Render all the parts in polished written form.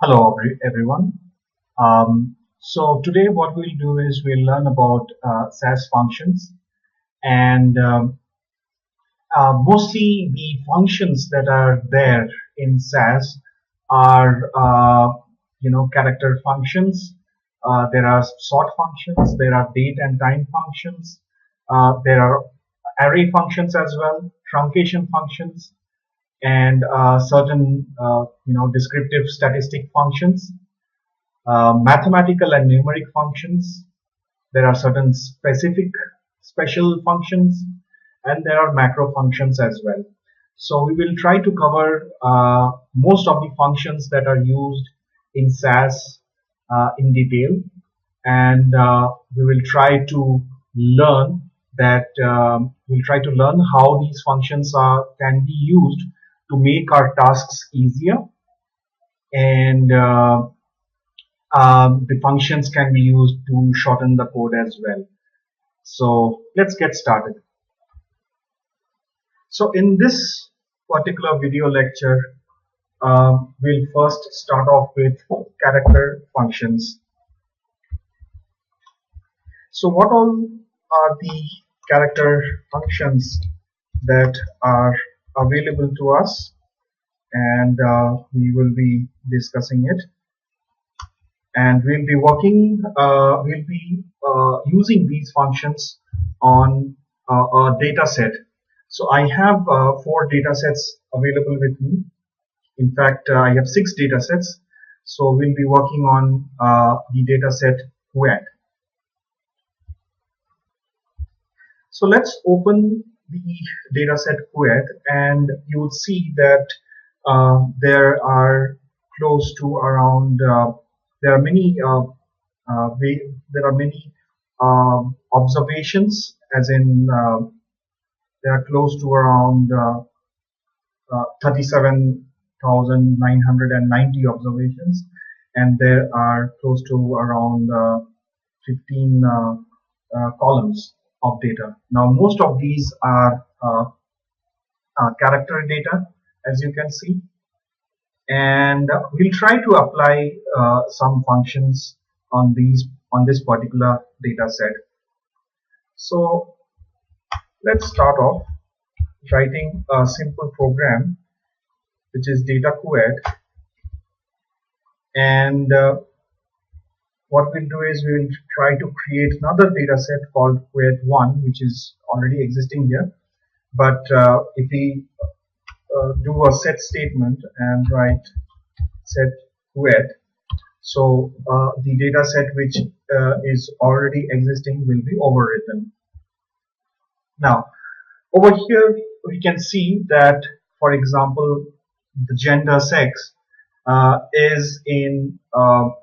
Hello everyone. So today what we'll do is we'll learn about SAS functions and mostly the functions that are there in SAS are character functions. There are sort functions, there are date and time functions, there are array functions as well, truncation functions, and certain descriptive statistic functions, mathematical and numeric functions. There are certain special functions, and there are macro functions as well. So we will try to cover most of the functions that are used in SAS in detail, and we will try to learn how these functions can be used to make our tasks easier, and the functions can be used to shorten the code as well. So let's get started. So in this particular video lecture, we'll first start off with character functions. So what all are the character functions that are available to us, and we will be discussing it, and we'll be using these functions on a data set. So I have 4 data sets available with me. In fact, I have 6 data sets. So we'll be working on the data set QUET. So let's open the data set QUET, and you would see that there are close to around there are many observations, as in there are close to around 37,990 observations, and there are close to around 15 columns of data. Now most of these are character data, as you can see, and we'll try to apply some functions on this particular data set. So let's start off writing a simple program which is data QUET, and what we'll do is we'll try to create another data set called QUET1, which is already existing here. But if we do a set statement and write set QUET, so the data set which is already existing will be overwritten. Now over here we can see that, for example, the gender sex is in our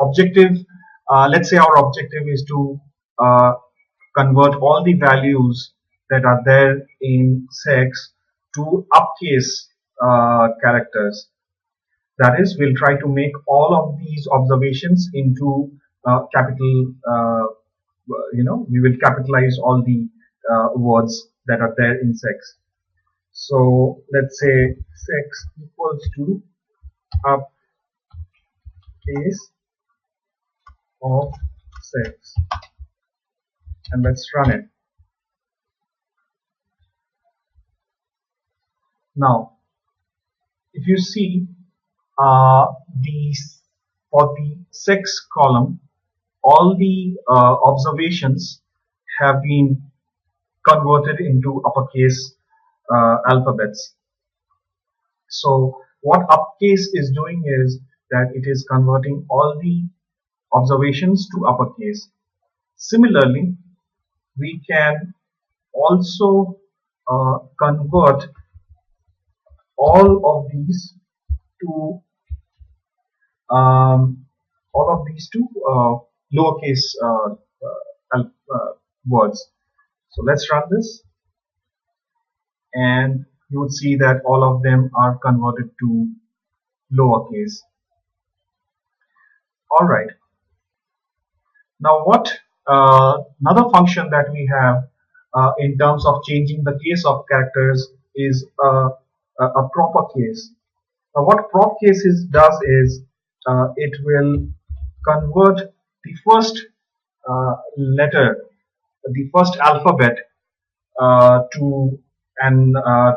objective, let's say our objective is to convert all the values that are there in sex to uppercase characters. That is, we'll try to make all of these observations into capital, we will capitalize all the words that are there in sex. So let's say sex equals to uppercase of sex, and let's run it. Now if you see for the sex column, all the observations have been converted into uppercase alphabets. So what uppercase is doing is that it is converting all the observations to uppercase. Similarly, we can also convert all of these to lowercase words. So let's run this, and you would see that all of them are converted to lowercase. All right. Now what another function that we have in terms of changing the case of characters is a proper case. What prop cases does is it will convert the first letter, the first alphabet to a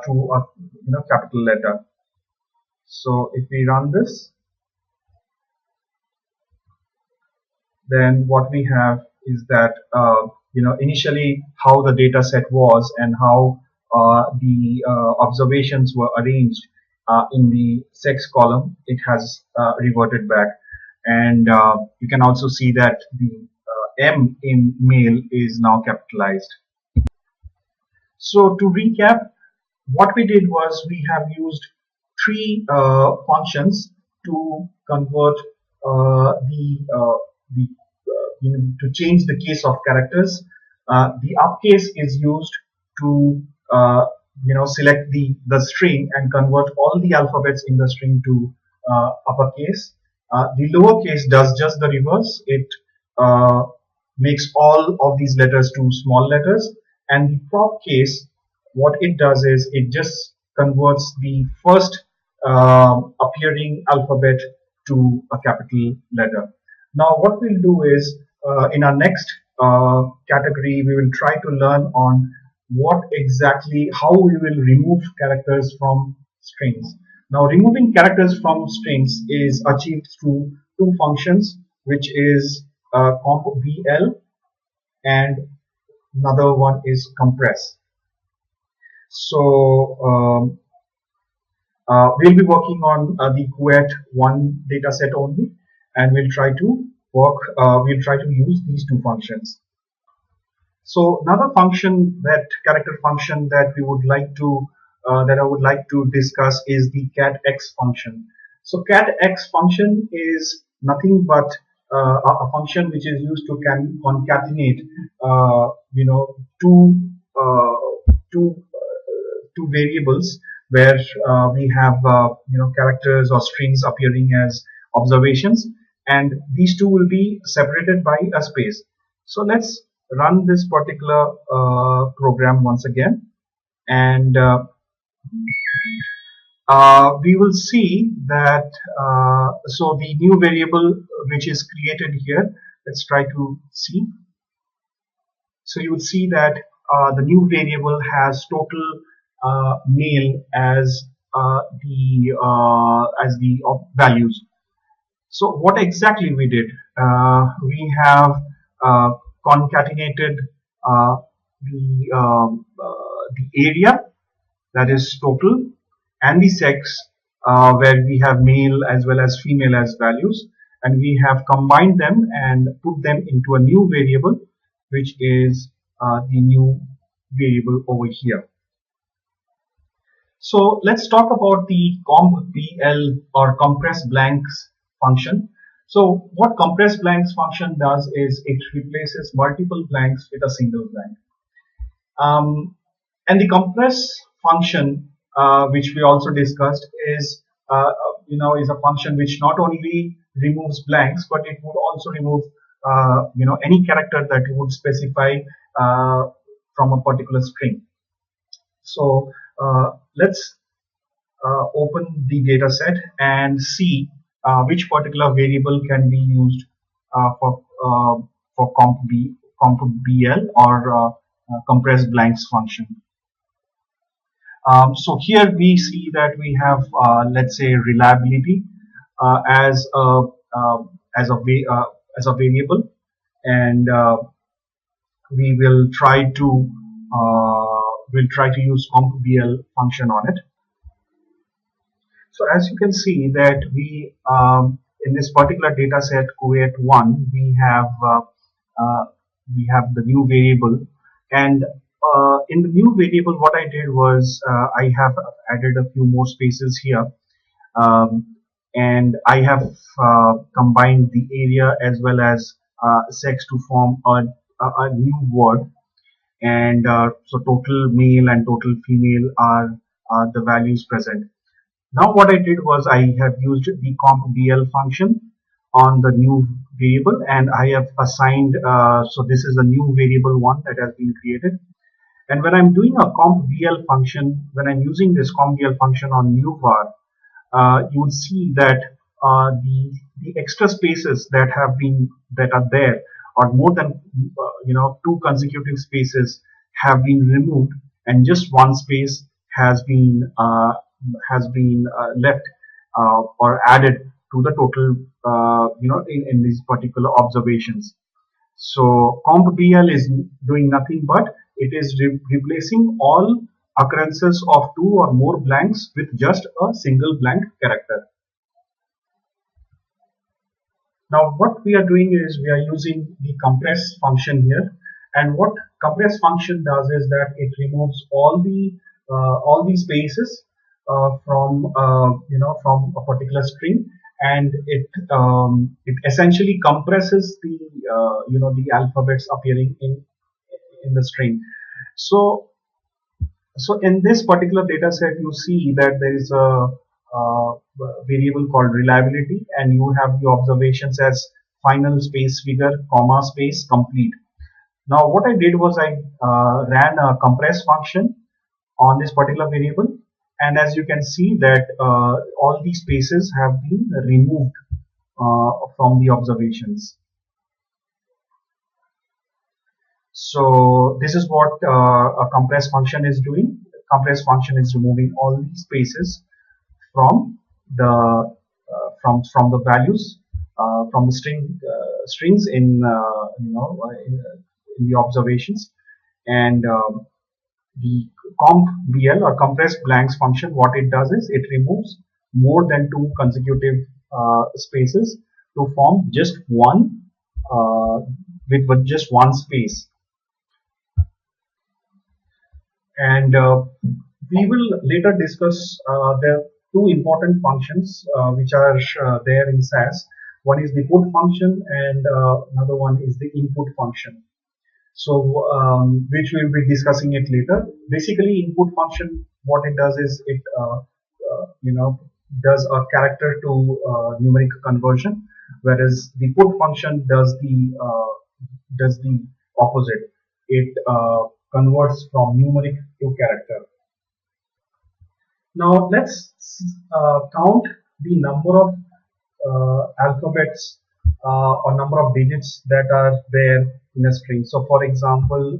capital letter. So if we run this, then what we have is that initially how the data set was and how the observations were arranged in the sex column, it has reverted back. And you can also see that the M in male is now capitalized. So to recap, what we did was we have used three functions to convert the to change the case of characters. The upcase is used to select the string and convert all the alphabets in the string to uppercase. The lowercase does just the reverse. It makes all of these letters to small letters, and the prop case, what it does is it just converts the first appearing alphabet to a capital letter. Now what we'll do is in our next category we will try to learn on how we will remove characters from strings. Now removing characters from strings is achieved through two functions, which is compbl and another one is compress. So we'll be working on the QUET1 data set only, and we'll try to use these two functions. So another function, that character function that we would like to that I would like to discuss is the catx function. So catx function is nothing but a function which is used to concatenate two variables where we have characters or strings appearing as observations, and these two will be separated by a space. So let's run this particular program once again, and we will see that so the new variable which is created here, let's try to see. So you would see that the new variable has total male as the values. So what exactly we did? We have concatenated the area, that is total, and the sex, where we have male as well as female as values, and we have combined them and put them into a new variable, which is the new variable over here. So let's talk about the compbl or compress blanks function. So what compress blanks function does is it replaces multiple blanks with a single blank. And the compress function, which we also discussed, is is a function which not only removes blanks, but it would also remove any character that you would specify from a particular string. So let's open the data set and see which particular variable can be used for compbl or compress blanks function. So here we see that we have let's say reliability as a variable, and we will try to use compbl function on it. So as you can see that we in this particular data set QUET1 we have the new variable, and in the new variable what I did was I have added a few more spaces here, and I have combined the area as well as sex to form a new word, and so total male and total female are the values present. Now what I did was I have used the compbl function on the new variable, and I have assigned so this is a new variable one that has been created. And when I'm doing a compbl function, when I'm using this compbl function on new var, you would see that the extra spaces that are there, or more than two consecutive spaces have been removed, and just one space has been left or added to the total in these particular observations. So comp.bl is doing nothing but it is replacing all occurrences of two or more blanks with just a single blank character. Now what we are doing is we are using the compress function here, and what compress function does is that it removes all the spaces from a particular string, and it essentially compresses the alphabets appearing in the string. So in this particular data set, you see that there is a variable called reliability, and you have the observations as final space figure, comma, space, complete. Now what I did was I ran a compress function on this particular variable, and as you can see that all these spaces have been removed from the observations. So this is what a compress function is doing. Compress function is removing all these spaces from the from the values from the strings in the observations, and the comp.bl or compressed blanks function, what it does is it removes more than two consecutive spaces to form just one with just one space. And we will later discuss the two important functions which are there in SAS. One is the put function, and another one is the input function. So which we'll be discussing it later. Basically, input function, what it does is it does a character to numeric conversion, whereas the put function does the opposite. It converts from numeric to character. Now let's count the number of alphabets or number of digits that are there in a string. So for example,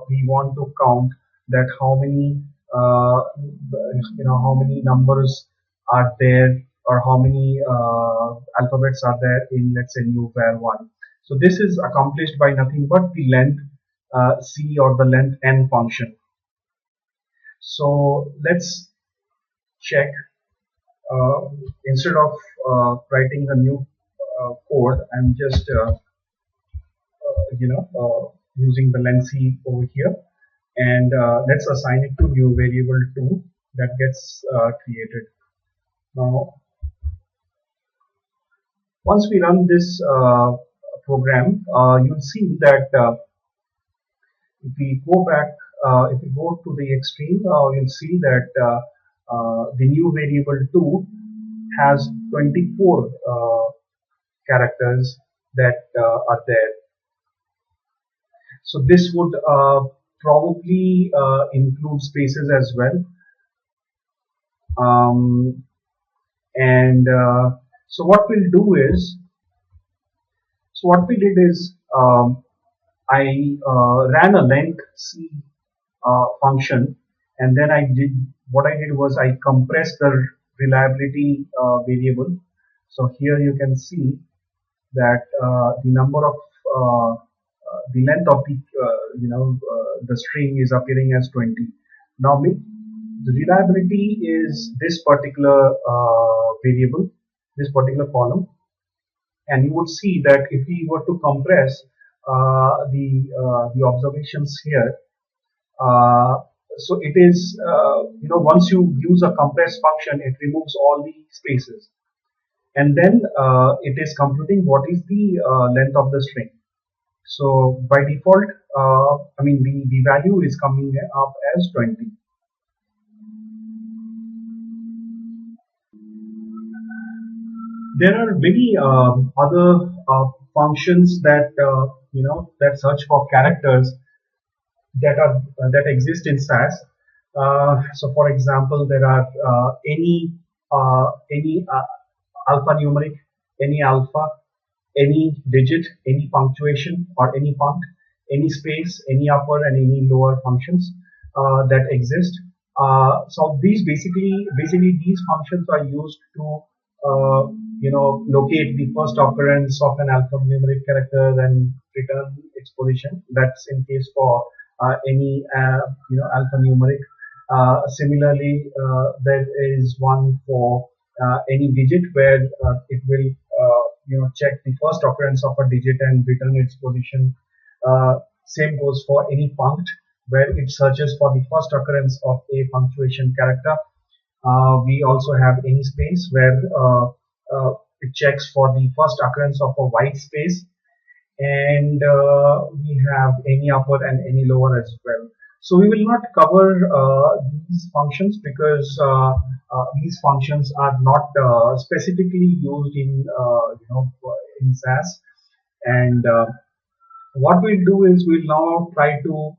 we want to count that how many how many numbers are there, or how many alphabets are there in, let's say, new var1. So this is accomplished by nothing but the length c or the length n function. So let's check. Instead of writing a new code, I'm just using the length c over here, and let's assign it to new variable 2 that gets created. Now once we run this program, you'll see that if we go back, if we go to the extreme, you'll see that the new variable 2 has 24 characters that are there. So this would probably include spaces as well. So what we'll do is, so what we did is I ran a length c function, and then what I did was I compressed the reliability variable. So here you can see that the number of the length of the string is appearing as 20. Now the reliability is this particular variable, this particular column, and you would see that if we were to compress the observations here, so it is once you use a compress function, it removes all the spaces, and then it is computing what is the length of the string. So by default, the value is coming up as 20. There are many other functions that that search for characters that exist in SAS. So for example, there are any any alphanumeric, any alpha, any digit, any punctuation or any punct, any space, any upper and any lower functions that exist. So these basically these functions are used to locate the first occurrence of an alphanumeric character and return its position. That's in case for any alphanumeric. Similarly, there is one for any digit where it will check the first occurrence of a digit and return its position. Same goes for any punct where it searches for the first occurrence of a punctuation character. We also have any space where it checks for the first occurrence of a white space, and we have any upper and any lower as well. So we will not cover these functions because these functions are not specifically used in SAS. And what we'll do is we'll now try to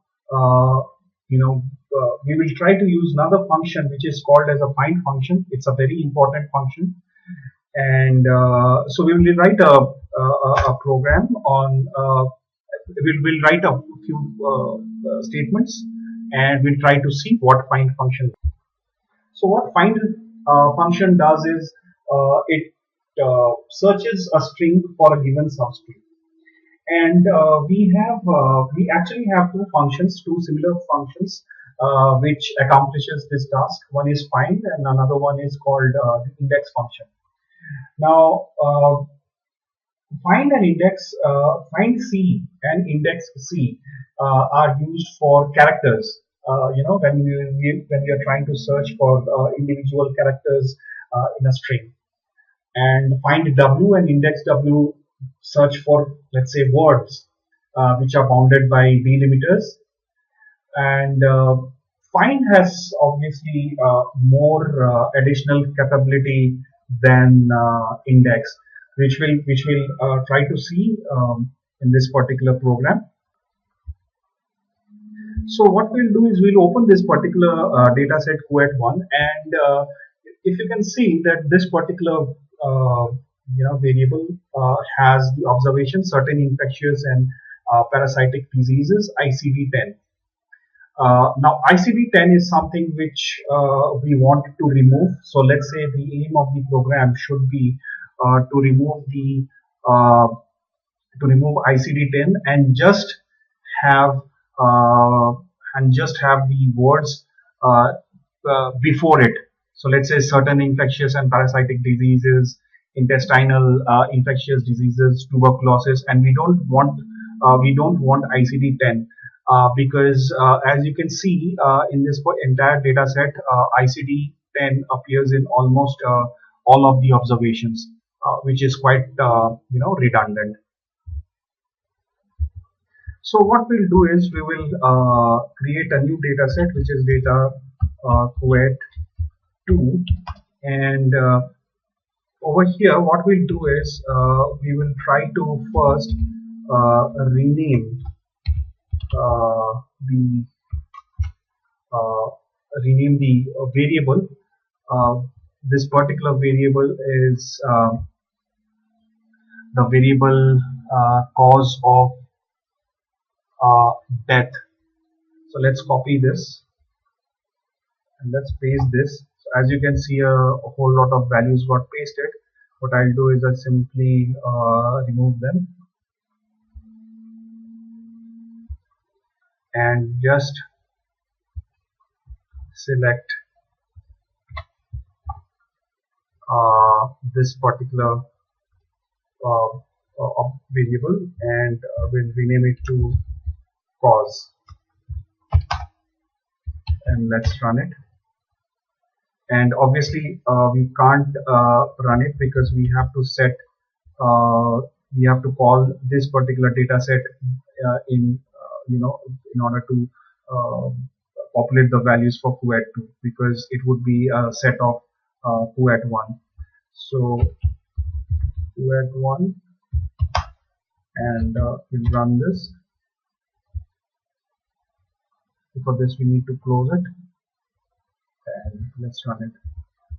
we will try to use another function which is called as a find function. It's a very important function, and so we will write a program on we'll write a few statements, and we'll try to see what find function. So what find function does is it searches a string for a given substring, and we actually have two similar functions which accomplishes this task. One is find, and another one is called the index function. Now, find C and index C are used for characters. When we are trying to search for individual characters in a string, and find W and index W search for, let's say, words which are bounded by delimiters. And find has obviously more additional capability than index, which we'll try to see in this particular program. So what we'll do is we'll open this particular data set QET1, and if you can see that this particular variable has the observation certain infectious and parasitic diseases ICD-10. Now ICD-10 is something which we want to remove. So let's say the aim of the program should be to remove ICD-10 and just have the words before it. So let's say certain infectious and parasitic diseases, intestinal infectious diseases, tuberculosis, and we don't want ICD-10 because as you can see in this entire data set, ICD-10 appears in almost all of the observations, which is quite redundant. So what we'll do is we will create a new data set, which is data QET2, and over here what we'll do is we will try to first rename the variable. This particular variable is the variable cause of death. So let's copy this and let's paste this. So as you can see, a whole lot of values got pasted. What I'll do is I'll simply remove them and just select this particular variable, and we'll rename it to cause, and let's run it. And obviously we can't run it because we have to call this particular data set in order to populate the values for QET2, because it would be a set of QET1. So QET1, and we'll run this. For this we need to close it, and let's run it.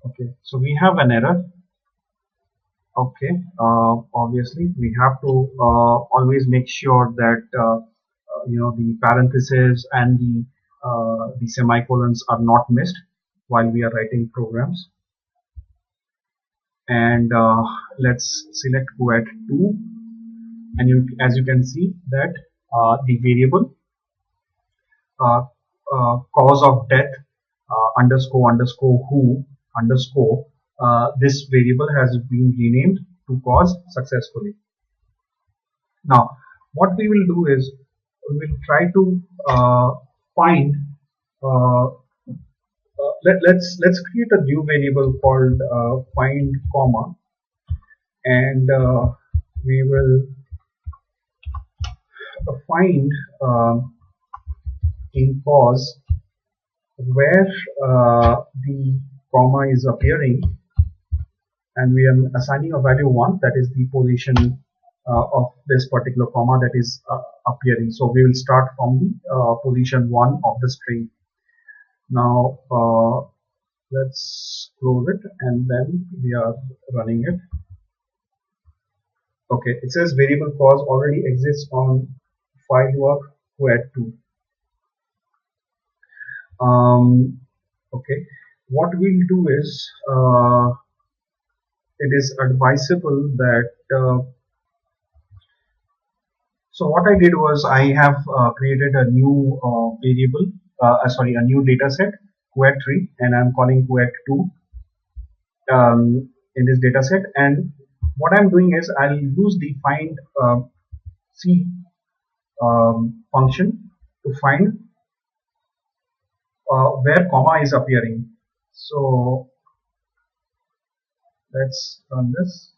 Okay, so we have an error. Okay, obviously we have to always make sure that the parentheses and the semicolons are not missed while we are writing programs. And let's select quet 2, and as you can see that the variable uh, cause of death underscore underscore who underscore this variable has been renamed to cause successfully. Now what we will do is we will try to find let's create a new variable called find comma, and we will find in cause where the comma is appearing, and we are assigning a value 1, that is the position of this particular comma that is appearing. So we will start from the position 1 of the string. Now let's close it, and then we are running it. Okay, it says variable cause already exists on file work quet 2. Okay, what we'll do is it is advisable that so what I did was I have created a new variable, sorry, a new data set quet3, and I'm calling quet2 in this data set. And what I'm doing is I'll use the find c function to find where comma is appearing. So let's run this,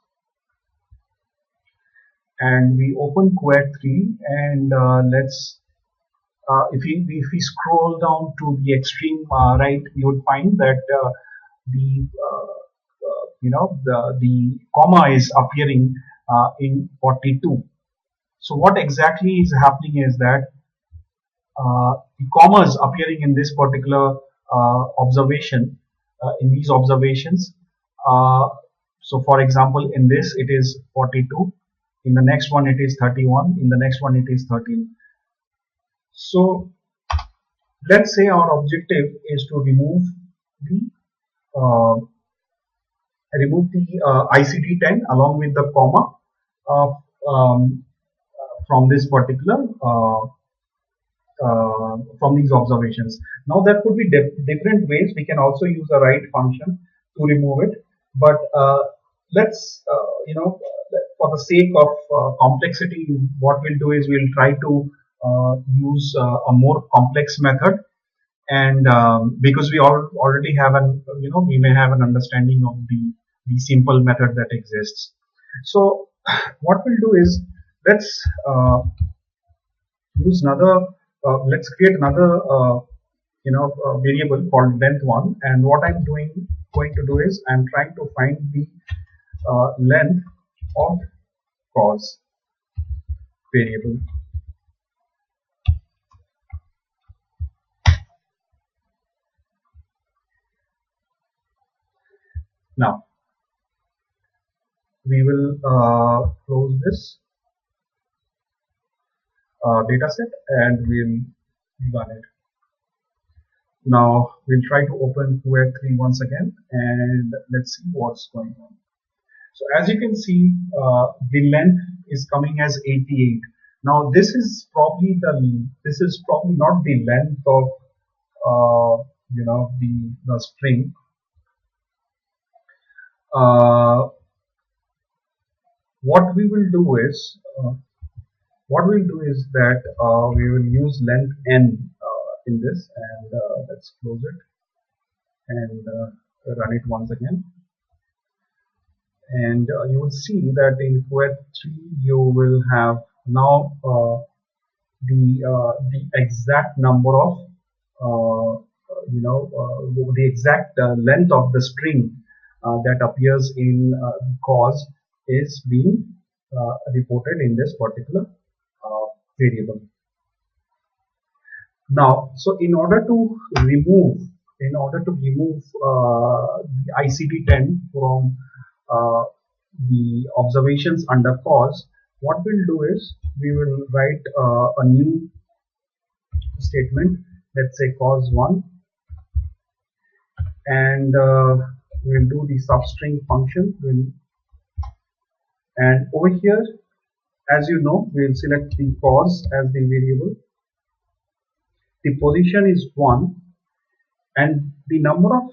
and we open quet3, and let's if we scroll down to the extreme right, you would find that the the comma is appearing in 42. So what exactly is happening is that the commas appearing in this particular observation, in these observations. Uh, so for example, in this it is 42, in the next one it is 31, in the next one it is 13. So let's say our objective is to uh, remove the ICD-10 along with the comma uh, um, from this particular from these observations. Now there could be different ways. We can also use a write function to remove it, but let's for the sake of complexity, what we'll do is we'll try to use a more complex method, and because we already have we may have an understanding of the simple method that exists. So what we'll do is let's use another let's create another variable called length1, and what I'm going to do is I'm trying to find the length of cause variable. Now we will close this data set and we'll run it. Now we'll try to open quet3 once again, and let's see what's going on. So as you can see, the length is coming as 88. Now this is probably not the length of the string. What we will do is that we will use length n in this, and let's close it and run it once again. And you will see that in quet3 you will have now the exact number of the exact length of the string that appears in cause is being reported in this particular variable. Now, so in order to remove in order to remove the ICD-10 from uh, the observations under cause, what we'll do is we will write a new statement, let's say cause1, and we'll do the substring function. And over here, as you know, we'll select the cause as the variable. The position is 1, and the numbers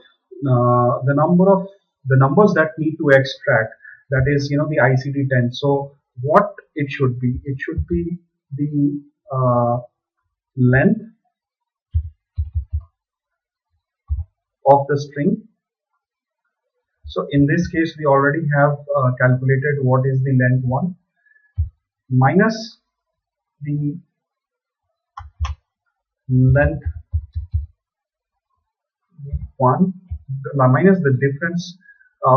that need to extract, that is, the ICD-10. So what it should be? It should be the length of the string. So in this case, we already have calculated what is the length 1 minus the length 1 minus the difference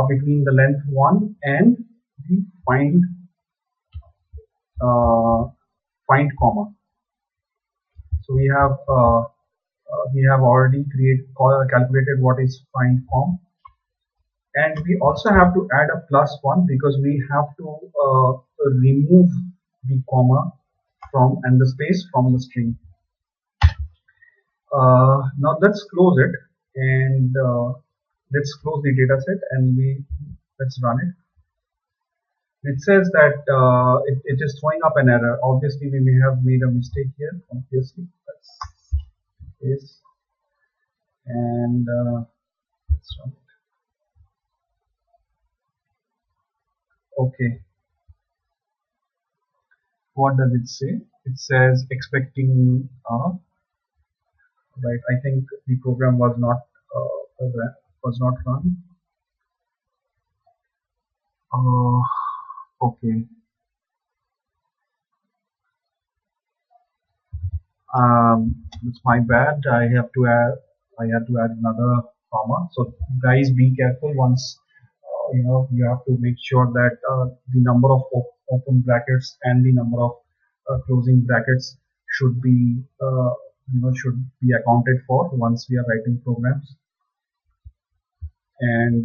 between the length 1 and the find comma. So we have already calculated what is find com, and we also have to add a +1 because we have to remove the comma and the space from the string. Now let's close it, and let's close the data set, and let's run it. It says that it is throwing up an error. Obviously, we may have made a mistake here. Obviously, that's this, and let's run it. Okay. What does it say? It says expecting right. I think the program was not run. Okay. It's my bad. I had to add another comma. So guys, be careful. Once you have to make sure that the number of open brackets and the number of closing brackets should be accounted for once we are writing programs. And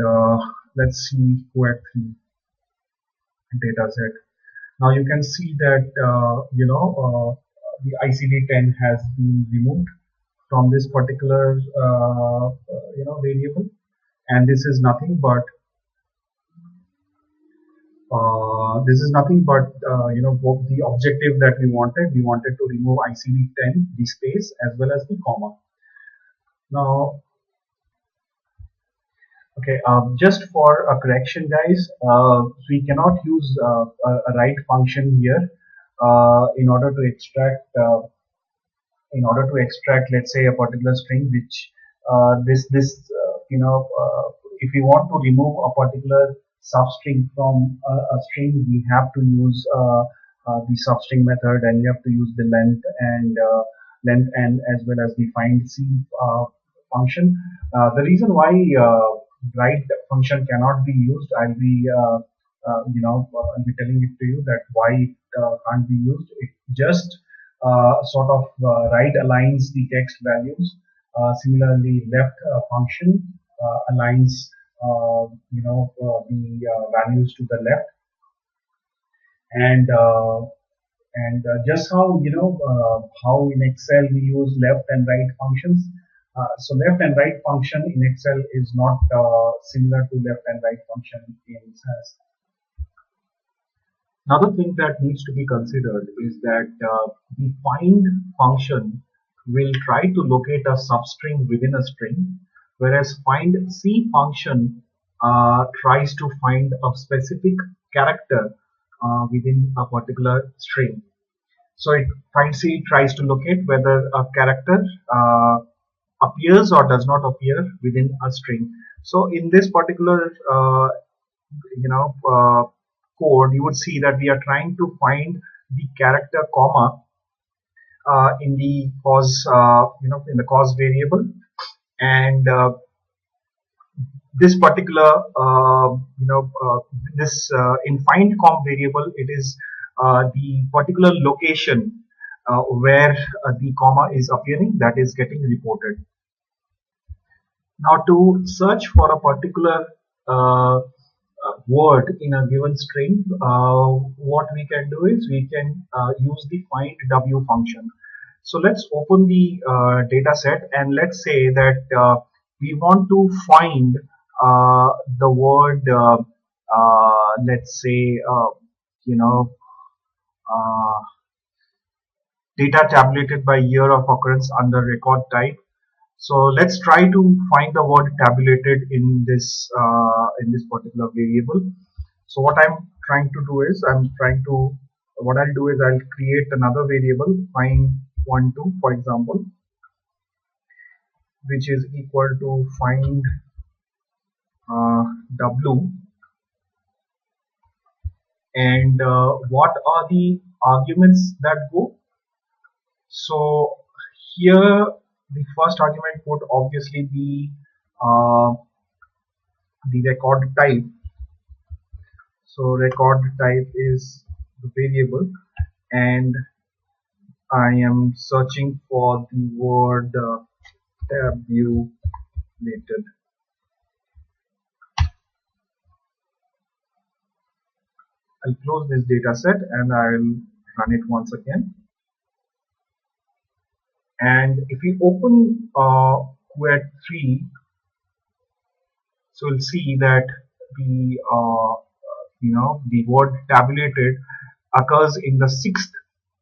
let's see QAT3 data set. Now you can see that the ICD-10 has been removed from this particular variable, and this is nothing but the objective that we wanted. We wanted to remove ICD-10, the space, as well as the comma. Now, okay, just for a correction, guys, we cannot use a write function here in order to extract let's say a particular string, which if we want to remove a particular substring from a string, we have to use the substring method, and we have to use the length and as well as the find c function. The reason why write function cannot be used, I'll be telling it to you that why it can't be used. It just sort of right aligns the text values. Similarly, left function aligns the values to the left, and just how how in Excel we use left and right functions. So left and right function in Excel is not similar to left and right function in SAS. Another thing that needs to be considered is that the find function will try to locate a substring within a string, whereas find C function tries to find a specific character within a particular string. So find C tries to locate whether a character appears or does not appear within a string. So in this particular code, you would see that we are trying to find the character comma in the cause in the cause variable, and this particular in find com variable, it is the particular location where the comma is appearing that is getting reported. Now, to search for a particular word in a given string, what we can do is we can use the find w function. So let's open the data set, and let's say that we want to find the word, let's say, you know, uh, data tabulated by year of occurrence under record type. So let's try to find the word tabulated in this particular variable. So what I'm trying to do is what I'll do is I'll create another variable find12, for example, which is equal to find w, and what are the arguments that go. So here the first argument would obviously be uh, the record type. So record type is the variable, and I am searching for the word tabulated. I'll close this data set and I'll run it once again. And if we open QuED 3, so we'll see that the the word tabulated occurs in the sixth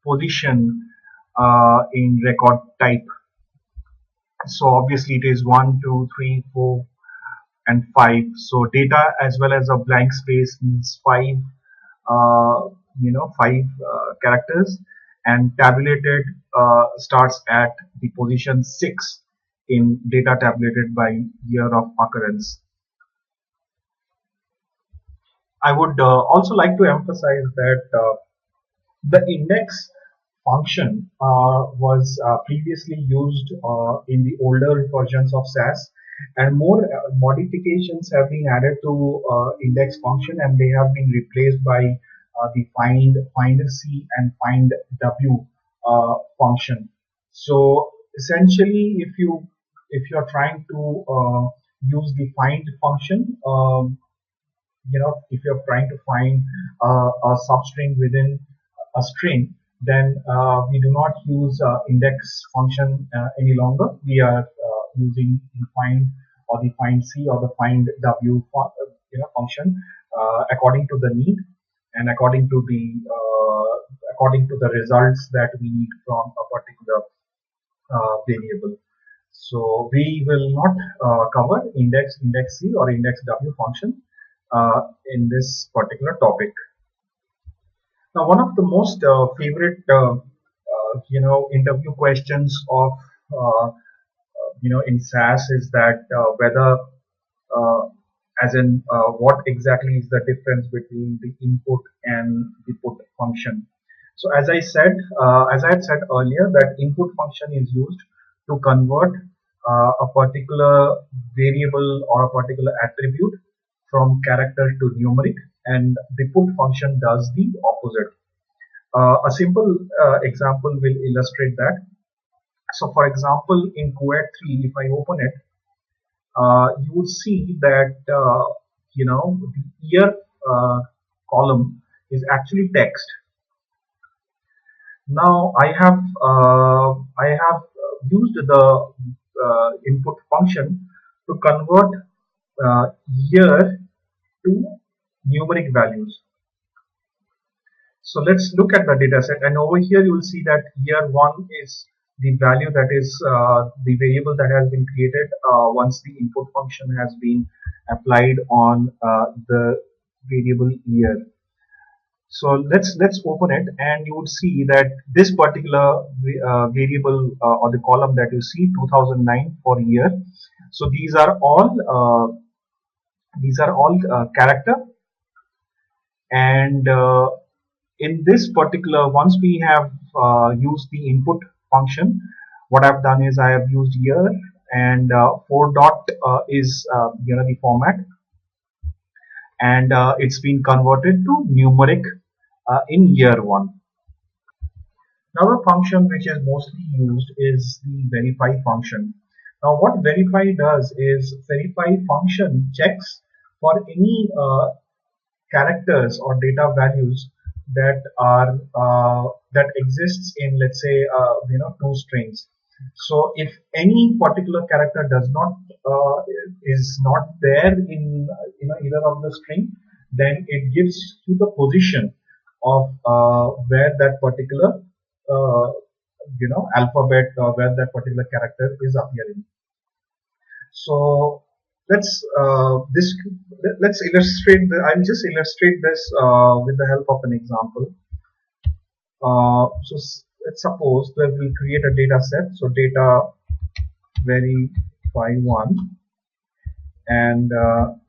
position in record type. So obviously it is 1, 2, 3, 4, and 5. So data as well as a blank space needs uh, 5 characters, and tabulated starts at the position 6 in data tabulated by year of occurrence. I would also like to emphasize that the index function was previously used in the older versions of SAS, and more modifications have been added to index function, and they have been replaced by the find c and find w function. So essentially, if you're trying to use the find function, if you're trying to find a substring within a string, then we do not use index function any longer. We are using the find or the find c or the find w function according to the need and according to the results that we need from a particular variable. So we will not cover index c or index w function in this particular topic. Now, one of the most favorite, interview questions of, in SAS is that whether, as in, what exactly is the difference between the input and the put function. So, as I had said earlier, that input function is used to convert a particular variable or a particular attribute from character to numeric, and the put function does the opposite. A simple example will illustrate that. So for example, in QuED 3, if I open it, you would see that the year column is actually text. Now I have used the input function to convert year to numeric values. So let's look at the data set, and over here you will see that year 1 is the value that is the variable that has been created once the input function has been applied on the variable year. So let's open it, and you would see that this particular variable or the column that you see 2009 for year. So these are all character, and in this particular, once we have used the input function, what I've done is I have used year, and 4 dot is the format, and it's been converted to numeric in year 1. Another function which is mostly used is the verify function. Now what verify does is verify function checks for any characters or data values that are that exists in, let's say, two strings. So if any particular character does not is not there in either of the string, then it gives you the position of where that particular uh, alphabet or where that particular character is appearing. So let's illustrate. I'll just illustrate this with the help of an example. Let's suppose that we'll create a data set. So data verify one, and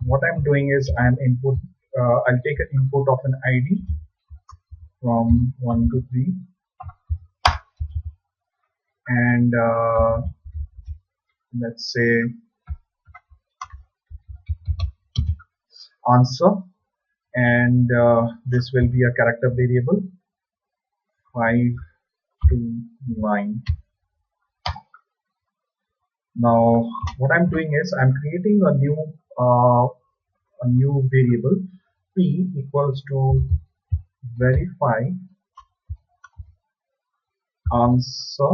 what I'm doing is I'll take an input of an ID from 1 to 3, and let's say answer, and this will be a character variable 5 to 9. Now what I'm doing is I'm creating a new variable p equals to verify answer.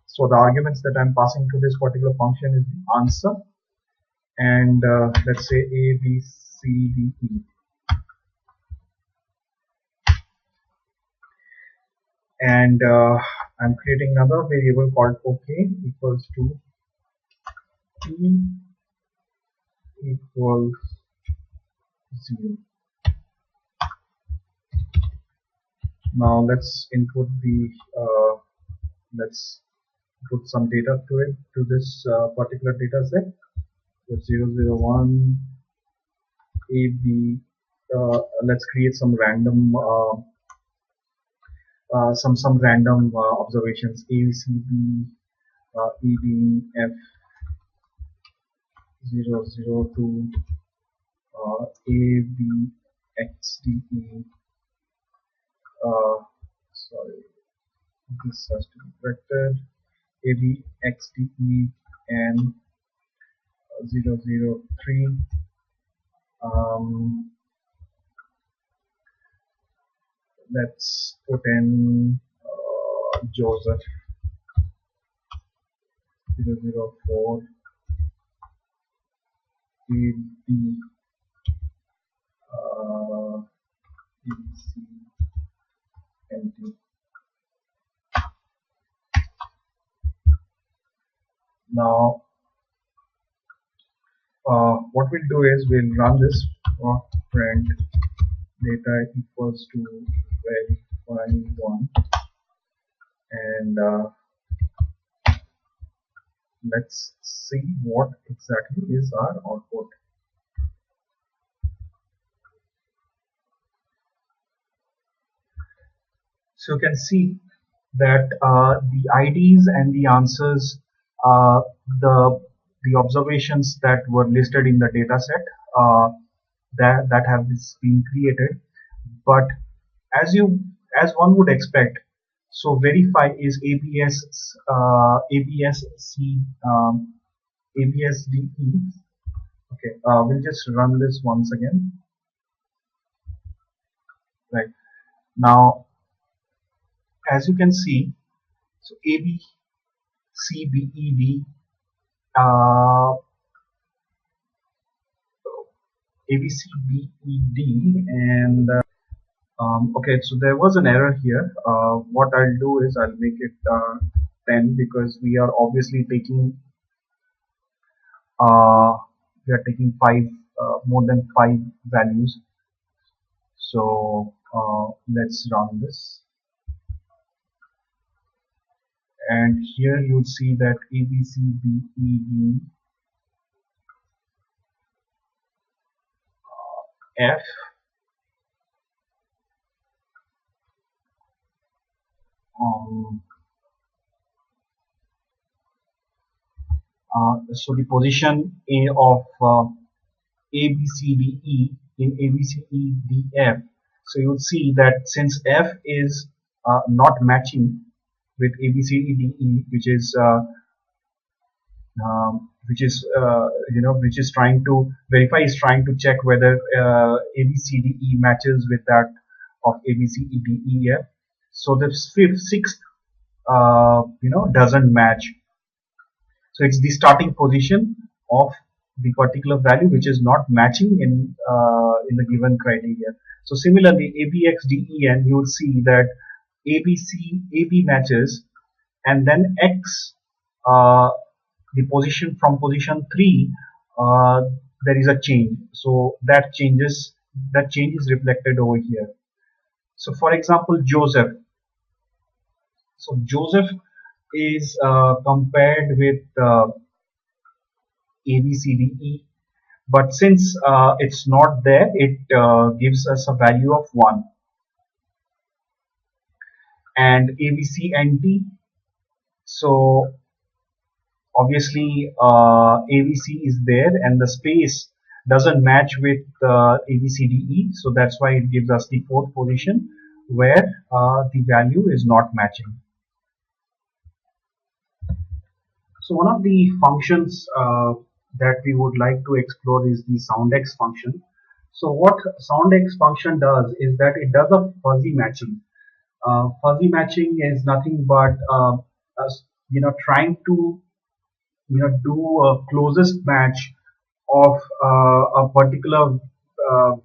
So the arguments that I'm passing to this particular function is the answer, and let's say a, b, c, d, e. And I'm creating another variable called OK equals to p equals 0. Now let's input let's put some data to it, to this particular data set. So 001 AB. Let's create some random some random observations: A, C, B, E, D, F, 002, A, B, X, D, E. Sorry, this has to be corrected. A, B, X, D, E, and 003. Let's put in Joseph 004 A, B, B, C, and D. Now what we'll do is we'll run this print data equals to verify 1, and let's see what exactly is our output. So you can see that the IDs and the answers, uh, the observations that were listed in the data set that have been created, but as one would expect, so verify is ABS ABSC ABSDE. Okay, we'll just run this once again. Right now, as you can see, so ABCBED ABCBED, and okay, so there was an error here. What I'll do is I'll make it 10, because we are obviously taking five more than 5 values. So let's run this, and here you'll see that ABCDED F so the position of ABCDE in ABCDEF. So you would see that since F is not matching with ABCDE, which is which is which is trying to verify, is trying to check whether ABCDE matches with that of ABCDEF. So the sixth doesn't match. So it's the starting position of the particular value which is not matching in the given criteria. So similarly, ABXDEN, you will see that AB matches, and then X, the position from position 3, there is a change. So that change is reflected over here. So for example, Joseph. So Joseph is compared with ABCDE, but since it's not there, it gives us a value of 1. And ABCNT, so obviously ABC is there and the space doesn't match with ABCDE, so that's why it gives us the 4th position where the value is not matching. So one of the functions that we would like to explore is the Soundex function. So what Soundex function does is that it does a fuzzy matching. Fuzzy matching is nothing but trying to do a closest match of a particular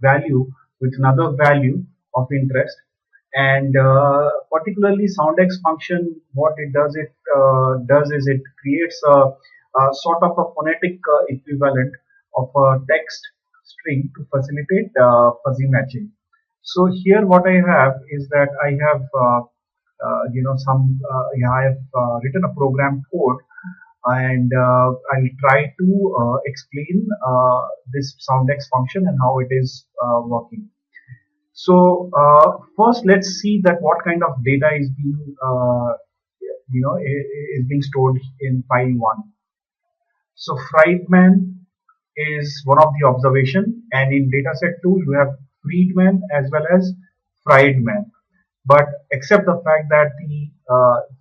value with another value of interest. And particularly Soundex function, what it does is it creates a sort of a phonetic equivalent of a text string to facilitate fuzzy matching. So here what I have is that I have I have written a program code, and I'll try to explain this Soundex function and how it is working. So first, let's see that what kind of data is being is being stored in file 1. So Friedman is one of the observation, and in dataset 2 you have Friedman as well as Friedman. But except the fact that the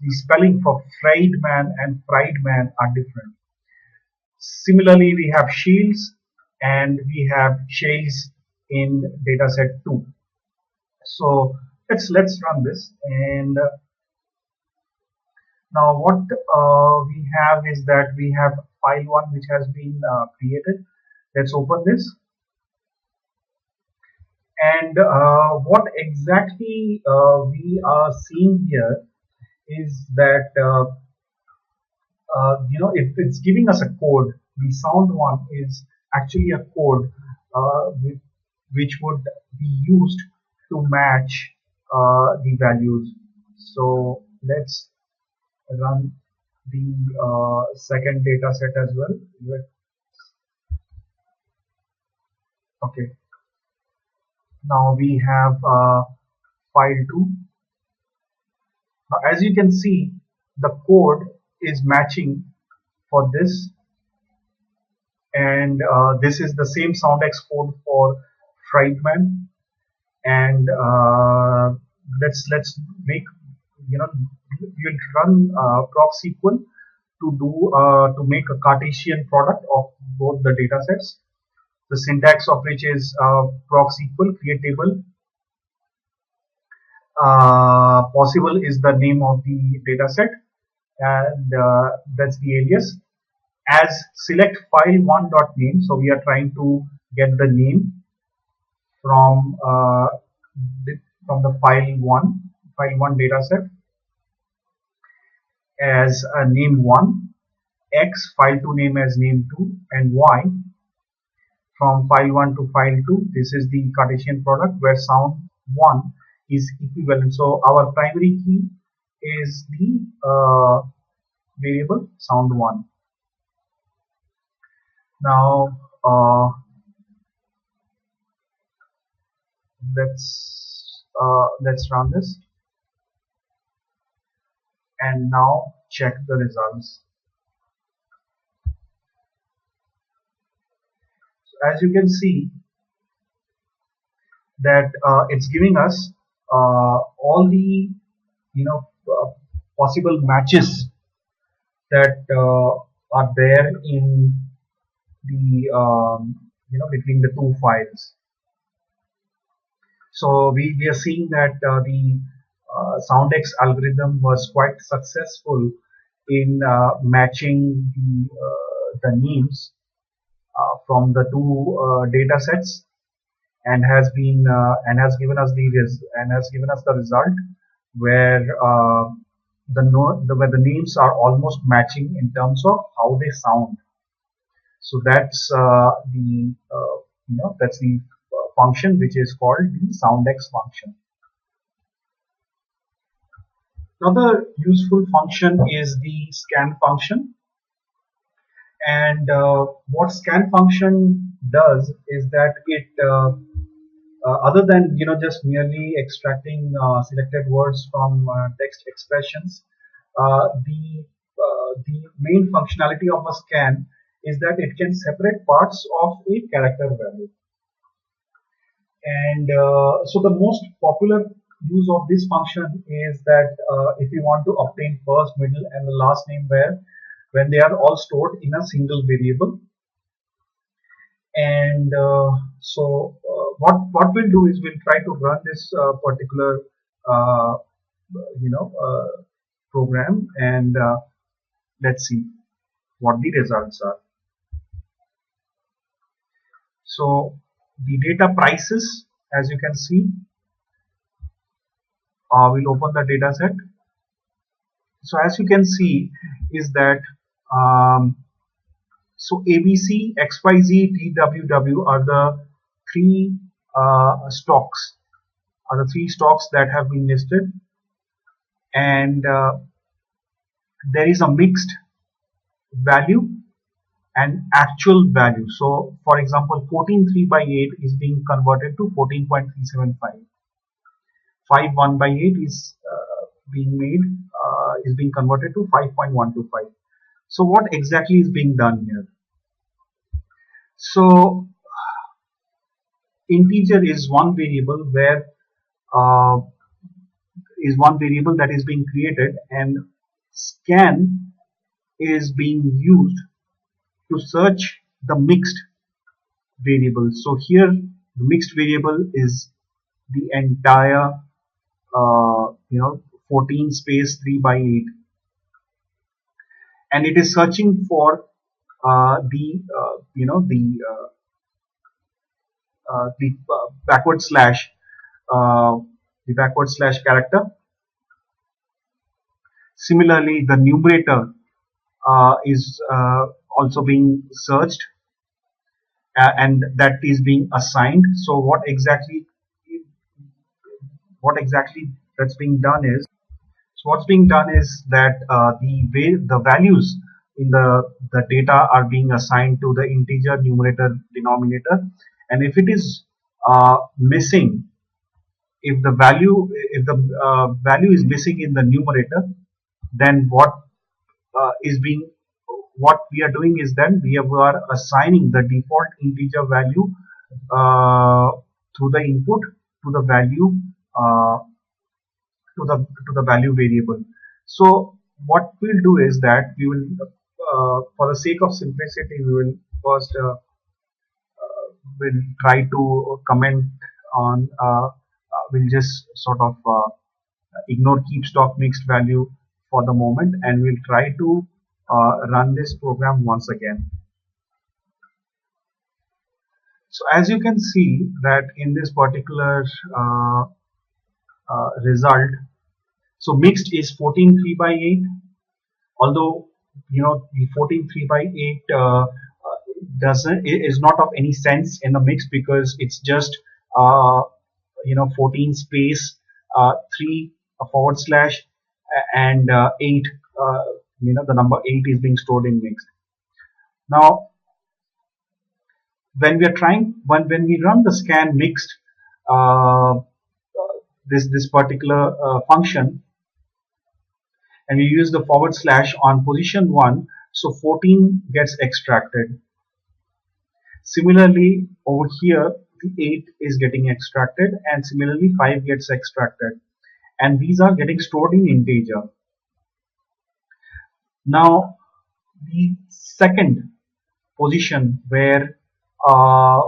spelling for Friedman and Friedman are different. Similarly, we have Shields and we have Shales in dataset 2. So let's run this, and now what we have is that we have file 1 which has been created. Let's open this, and what exactly we are seeing here is that it's giving us a code. The sound one is actually a code which would be used to match the values. So let's run the second data set as well. Okay, now we have file 2. Now, as you can see, the code is matching for this, and this is the same Soundex code for Friedman. And let's make you'll run proc SQL to make a Cartesian product of both the data sets. The syntax of which is proc SQL create table. Possible is the name of the data set, and that's the alias. As select file1.name, so we are trying to get the name from the file 1 data set as name 1, X file 2 name as name 2, and Y from file 1 to file 2. This is the Cartesian product where sound 1 is equivalent. So our primary key is the variable sound 1. Now let's run this, and now check the results. So as you can see that it's giving us all the possible matches that are there in the between the two files. So we are seeing that the Soundex algorithm was quite successful in matching the names from the two data sets, and has given us the result where where the names are almost matching in terms of how they sound. So that's that's the function which is called the Soundex function. Another useful function is the scan function, and what scan function does is that it other than just merely extracting selected words from text expressions, the main functionality of a scan is that it can separate parts of a character value. And so the most popular use of this function is that if you want to obtain first, middle, and the last name when they are all stored in a single variable. And what we'll do is we'll try to run this particular uh, program, and let's see what the results are. So the data prices, as you can see, we'll open the data set. So as you can see is that so ABC, XYZ, TWW are the three stocks that have been listed, and there is a mixed value and actual value. So for example, 14.3/8 is being converted to 14.375. 5.1/8 is being converted to 5.125. So what exactly is being done here? So integer is one variable uh, that is being created, and scan is being used to search the mixed variable. So here the mixed variable is the entire 14 space 3/8, and it is searching for backward slash uh, character. Similarly, the numerator is also being searched, and that is being assigned. So what exactly that's being done is, so what's being done is that the values in the data are being assigned to the integer, numerator, denominator, and if it is missing, if the value is missing in the numerator, then what we are doing is then we are assigning the default integer value through the input to the value uh, to the value variable. So what we'll do is that we will for the sake of simplicity, we will first will try to comment on we'll just sort of ignore keep stock mixed value for the moment, and we'll try to run this program once again. So as you can see that in this particular result, so mixed is 14.3/8, although the 14.3/8 doesn't is not of any sense in the mix, because it's just 14 space 3 forward slash and 8, the number 8 is being stored in mixed. Now when we run the scan mixed this particular function, and we use the forward slash on position 1, so 14 gets extracted. Similarly over here the 8 is getting extracted, and similarly 5 gets extracted, and these are getting stored in integer. Now the second position where uh,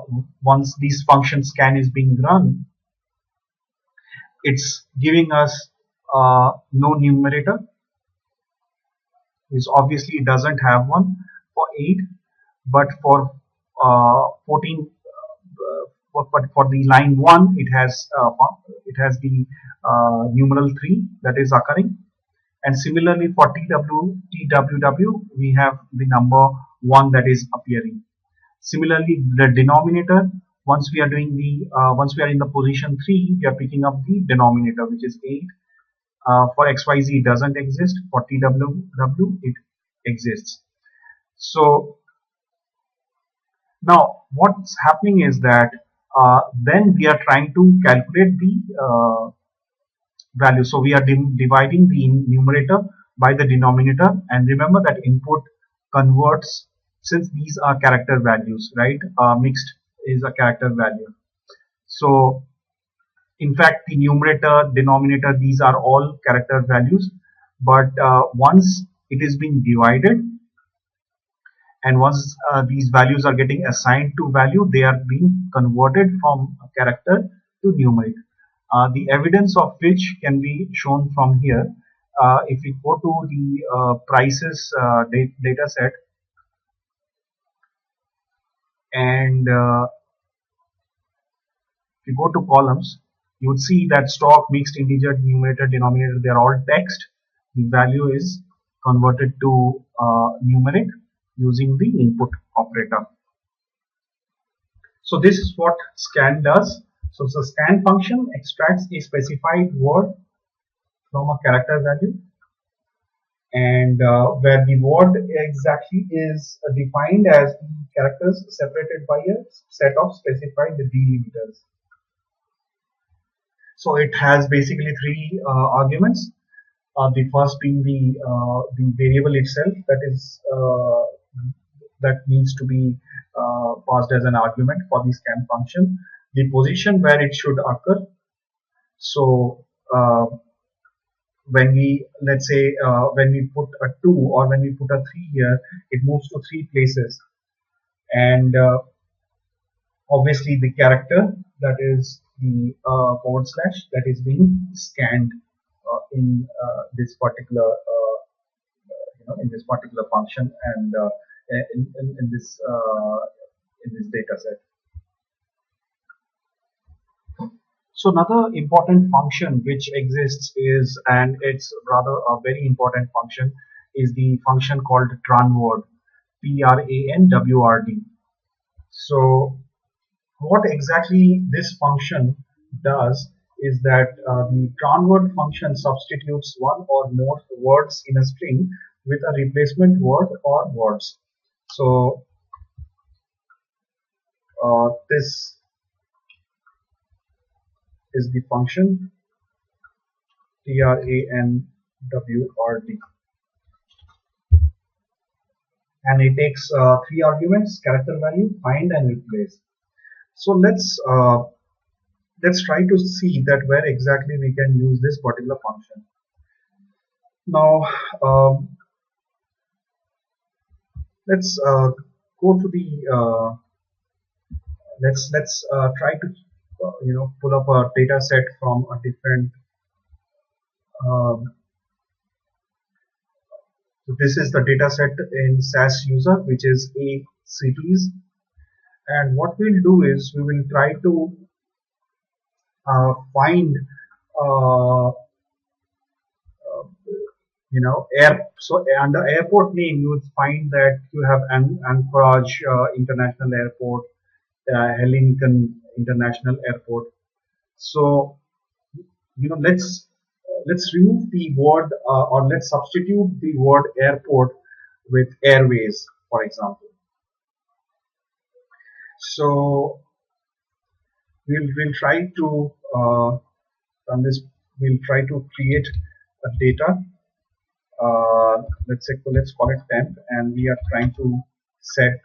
once this function scan is being run, it's giving us no numerator, which obviously it doesn't have one for 8, but for 14, but for the line 1 it has the numeral 3 that is occurring, and similarly for TWW we have the number 1 that is appearing. Similarly, the denominator, once we are doing the once we are in the position 3, we are picking up the denominator, which is 8. For XYZ it doesn't exist, for TWW it exists. So now what's happening is that then we are trying to calculate the value. So we are dividing the numerator by the denominator, and remember that input converts, since these are character values, right? Mixed is a character value. So in fact the numerator, denominator, these are all character values, but once it is being divided and once these values are getting assigned to value, they are being converted from character to numeric. The evidence of which can be shown from here. If we go to the prices data set, and if you go to columns, you would see that stock, mixed, integer, numerator, denominator, they are all text. The value is converted to numeric using the input operator. So this is what scan does. So the scan function extracts a specified word from a character value, and where the word exactly is defined as characters separated by a set of specified delimiters. So it has basically three arguments. The first being the variable itself, that needs to be passed as an argument for the scan function. The position where it should occur. So when we, let's say, when we put a 2 or when we put a 3 here, it moves to 3 places, and obviously the character, that is the forward slash, that is being scanned in this particular in this particular function, and in this data set. So another important function which exists is, and it's rather a very important function, is the function called tranword, TRANWRD. So what exactly this function does is that the tranword function substitutes one or more words in a string with a replacement word or words. So this is the function TRANWRD, and it takes 3 arguments: character value, find, and replace. So let's try to see that where exactly we can use this particular function. Now let's go to the let's try to pull up a data set from a different so this is the data set in SAS user, which is A cities, and what we'll do is we will try to find so under airport name you would find that you have Anchorage International Airport, Helsinki International Airport. So let's remove the word or let's substitute the word airport with airways, for example. So we'll try to run this. We'll try to create a data. Let's call it temp, and we are trying to set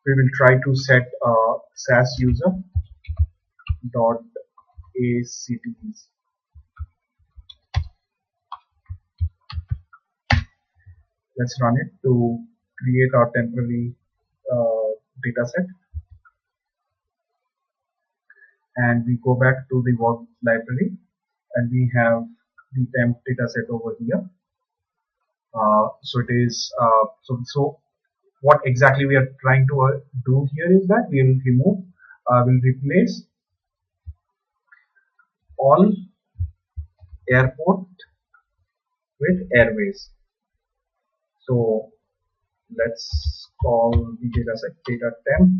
we will try to set SAS user dot ACTs. Let's run it to create our temporary data set, and we go back to the work library, and we have the temp data set over here. So it is so what exactly we are trying to do here is that we will we'll replace all airport with airways. So let's call the dataset data temp,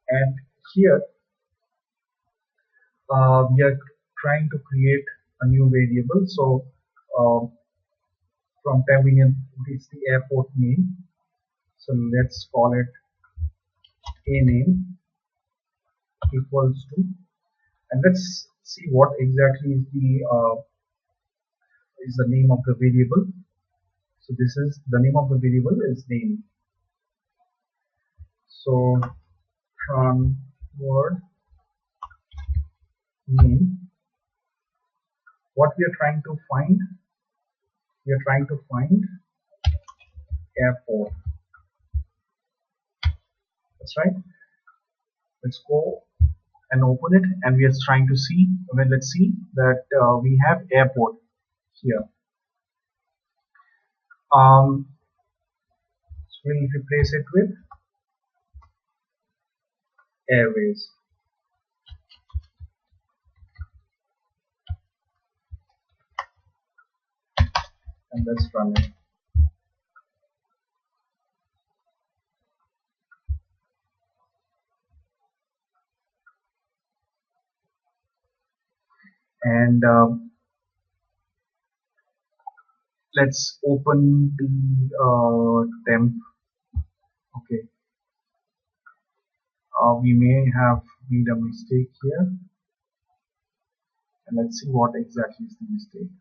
and here we are trying to create a new variable. So from temp we can it's the airport name. So let's call it a name equals to, and let's see what exactly is the name of the variable. So this is the name of the variable is name. So from word name, what we are trying to find, we are trying to find airport. That's right. Let's go and open it, and we are trying to see. Well, let's see that we have airport here. So we'll replace it with airways, and let's run it. And let's open the temp. Okay, we may have made a mistake here, and let's see what exactly is the mistake.